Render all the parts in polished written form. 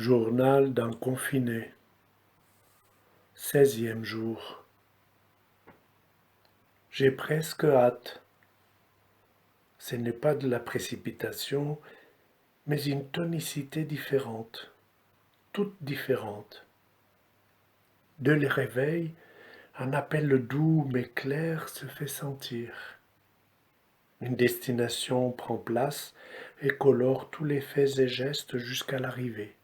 Journal d'un confiné. 16e jour. J'ai presque hâte. Ce n'est pas de la précipitation, mais une tonicité différente, toute différente. De les réveils, un appel doux mais clair se fait sentir. Une destination prend place et colore tous les faits et gestes jusqu'à l'arrivée,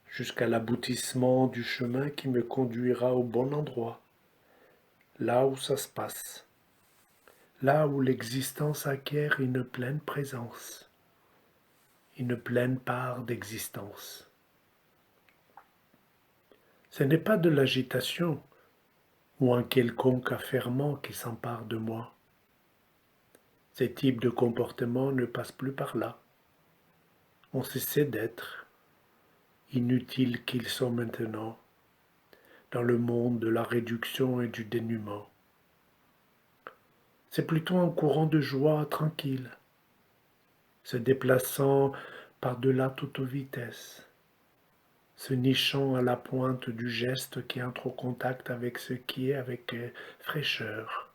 jusqu'à l'aboutissement du chemin qui me conduira au bon endroit, là où ça se passe, là où l'existence acquiert une pleine présence, une pleine part d'existence. Ce n'est pas de l'agitation ou un quelconque affairement qui s'empare de moi. Ces types de comportements ne passent plus par là, ont cessé d'être, inutiles qu'ils sont maintenant, dans le monde de la réduction et du dénuement. C'est plutôt un courant de joie tranquille, se déplaçant par-delà toute vitesse, se nichant à la pointe du geste qui entre au contact avec ce qui est avec fraîcheur,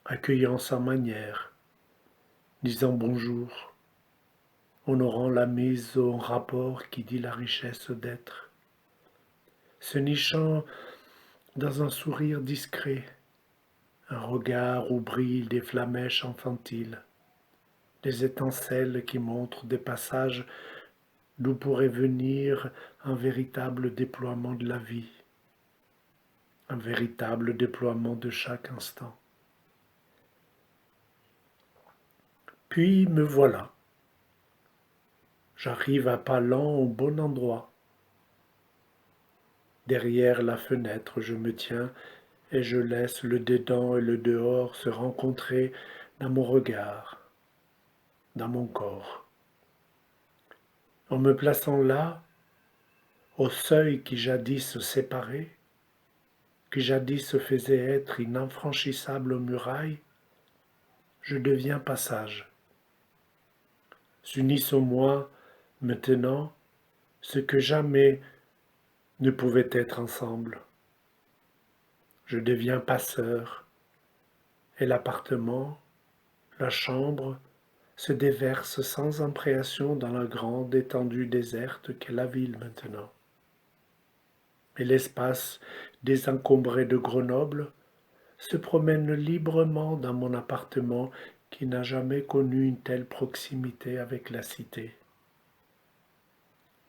accueillant sa manière, disant bonjour, honorant la mise au rapport qui dit la richesse d'être, se nichant dans un sourire discret, un regard où brillent des flamèches infantiles, des étincelles qui montrent des passages d'où pourrait venir un véritable déploiement de la vie, un véritable déploiement de chaque instant. Puis me voilà. J'arrive à pas lents au bon endroit. Derrière la fenêtre, je me tiens et je laisse le dedans et le dehors se rencontrer dans mon regard, dans mon corps. En me plaçant là, au seuil qui jadis séparait, qui jadis faisait être une infranchissable muraille, je deviens passage. S'unissent au moi, maintenant, ce que jamais ne pouvait être ensemble. Je deviens passeur, et l'appartement, la chambre, se déverse sans impréation dans la grande étendue déserte qu'est la ville maintenant. Et l'espace désencombré de Grenoble se promène librement dans mon appartement qui n'a jamais connu une telle proximité avec la cité.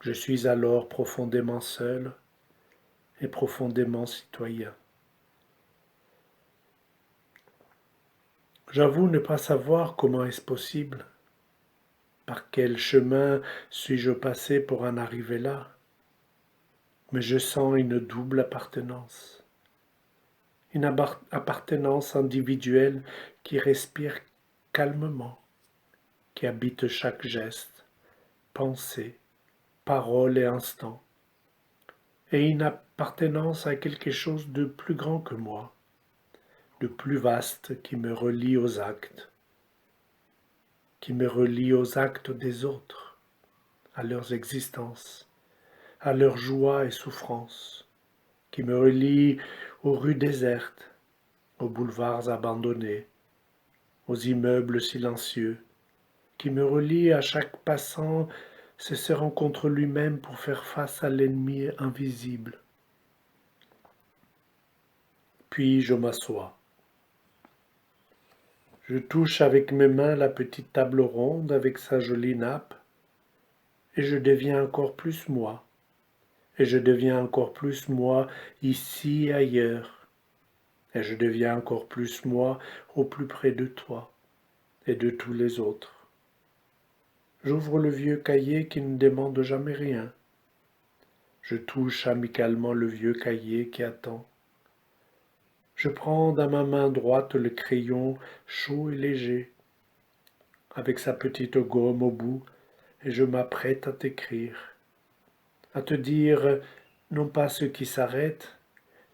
Je suis alors profondément seul et profondément citoyen. J'avoue ne pas savoir comment est-ce possible, par quel chemin suis-je passé pour en arriver là, mais je sens une double appartenance, une appartenance individuelle qui respire calmement, qui habite chaque geste, pensée, parole et instant, et une appartenance à quelque chose de plus grand que moi, de plus vaste qui me relie aux actes, des autres, à leurs existences, à leurs joies et souffrances, qui me relie aux rues désertes, aux boulevards abandonnés, aux immeubles silencieux, qui me relie à chaque passant se serrant contre lui-même pour faire face à l'ennemi invisible. Puis je m'assois. Je touche avec mes mains la petite table ronde avec sa jolie nappe, et je deviens encore plus moi, et je deviens encore plus moi ici et ailleurs, et je deviens encore plus moi au plus près de toi et de tous les autres. J'ouvre le vieux cahier qui ne demande jamais rien. Je touche amicalement le vieux cahier qui attend. Je prends dans ma main droite le crayon chaud et léger, avec sa petite gomme au bout, et je m'apprête à t'écrire, à te dire non pas ce qui s'arrête,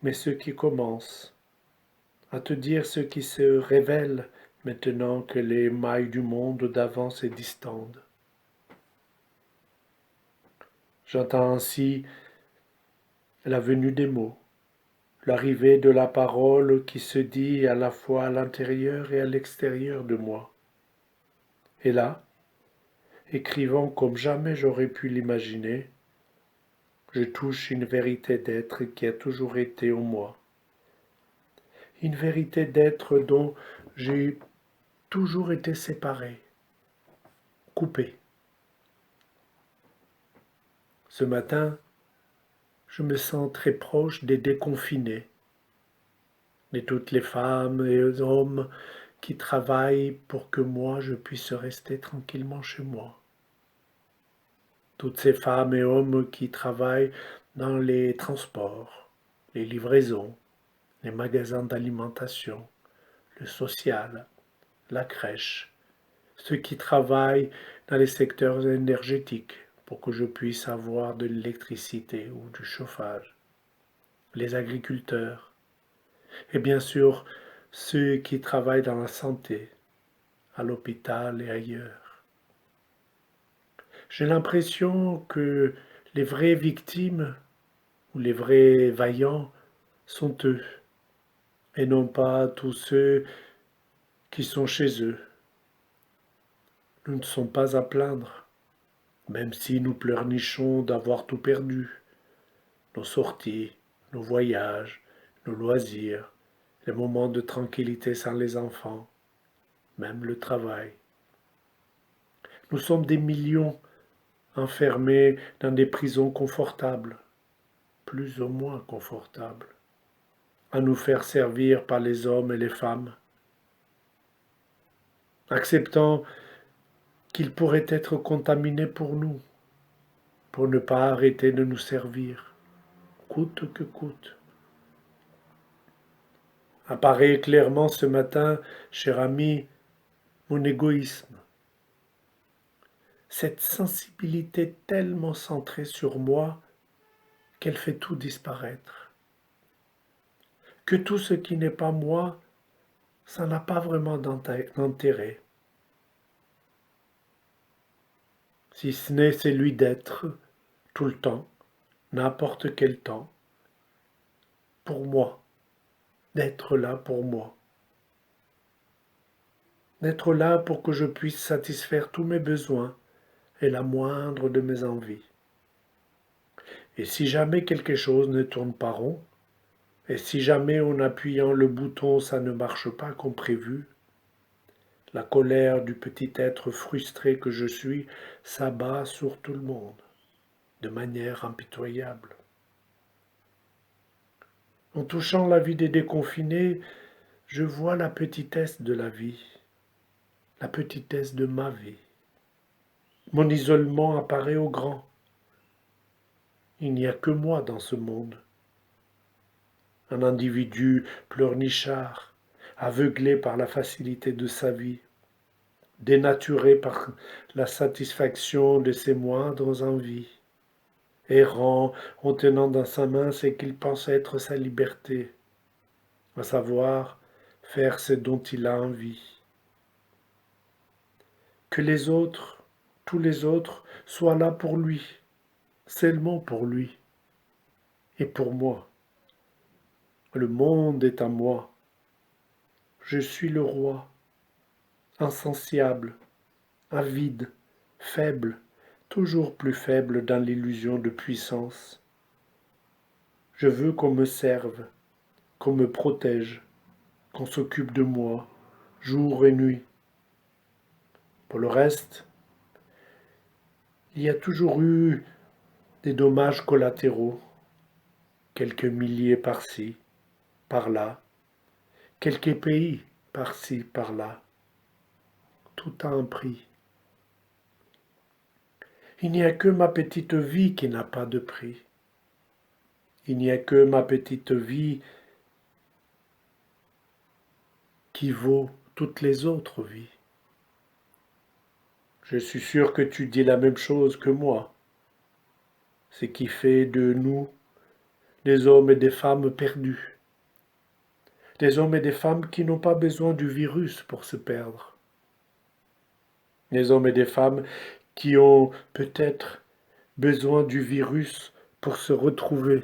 mais ce qui commence, à te dire ce qui se révèle maintenant que les mailles du monde d'avant se distendent. J'entends ainsi la venue des mots, l'arrivée de la parole qui se dit à la fois à l'intérieur et à l'extérieur de moi. Et là, écrivant comme jamais j'aurais pu l'imaginer, je touche une vérité d'être qui a toujours été en moi. Une vérité d'être dont j'ai toujours été séparé, coupé. Ce matin, je me sens très proche des déconfinés, de toutes les femmes et les hommes qui travaillent pour que moi je puisse rester tranquillement chez moi. Toutes ces femmes et hommes qui travaillent dans les transports, les livraisons, les magasins d'alimentation, le social, la crèche, ceux qui travaillent dans les secteurs énergétiques pour que je puisse avoir de l'électricité ou du chauffage, les agriculteurs, et bien sûr ceux qui travaillent dans la santé, à l'hôpital et ailleurs. J'ai l'impression que les vraies victimes ou les vrais vaillants sont eux, et non pas tous ceux qui sont chez eux. Nous ne sommes pas à plaindre, même si nous pleurnichons d'avoir tout perdu, nos sorties, nos voyages, nos loisirs, les moments de tranquillité sans les enfants, même le travail. Nous sommes des millions enfermés dans des prisons confortables, plus ou moins confortables, à nous faire servir par les hommes et les femmes, acceptant qu'ils pourraient être contaminés pour nous, pour ne pas arrêter de nous servir, coûte que coûte. Apparaît clairement ce matin, cher ami, mon égoïsme, cette sensibilité tellement centrée sur moi qu'elle fait tout disparaître. Que tout ce qui n'est pas moi, ça n'a pas vraiment d'intérêt, si ce n'est celui d'être tout le temps, n'importe quel temps, pour moi, d'être là pour moi, d'être là pour que je puisse satisfaire tous mes besoins et la moindre de mes envies. Et si jamais quelque chose ne tourne pas rond, et si jamais en appuyant le bouton ça ne marche pas comme prévu, la colère du petit être frustré que je suis s'abat sur tout le monde, de manière impitoyable. En touchant la vie des déconfinés, je vois la petitesse de la vie, la petitesse de ma vie. Mon isolement apparaît au grand. Il n'y a que moi dans ce monde. Un individu pleurnichard, aveuglé par la facilité de sa vie, dénaturé par la satisfaction de ses moindres envies, errant en tenant dans sa main ce qu'il pense être sa liberté, à savoir faire ce dont il a envie. Que les autres, tous les autres, soient là pour lui, seulement pour lui et pour moi. Le monde est à moi. Je suis le roi, insatiable, avide, faible, toujours plus faible dans l'illusion de puissance. Je veux qu'on me serve, qu'on me protège, qu'on s'occupe de moi, jour et nuit. Pour le reste, il y a toujours eu des dommages collatéraux, quelques milliers par-ci, par-là, quelques pays par-ci, par-là. Tout a un prix. Il n'y a que ma petite vie qui n'a pas de prix. Il n'y a que ma petite vie qui vaut toutes les autres vies. Je suis sûr que tu dis la même chose que moi, ce qui fait de nous des hommes et des femmes perdus, des hommes et des femmes qui n'ont pas besoin du virus pour se perdre, des hommes et des femmes qui ont peut-être besoin du virus pour se retrouver.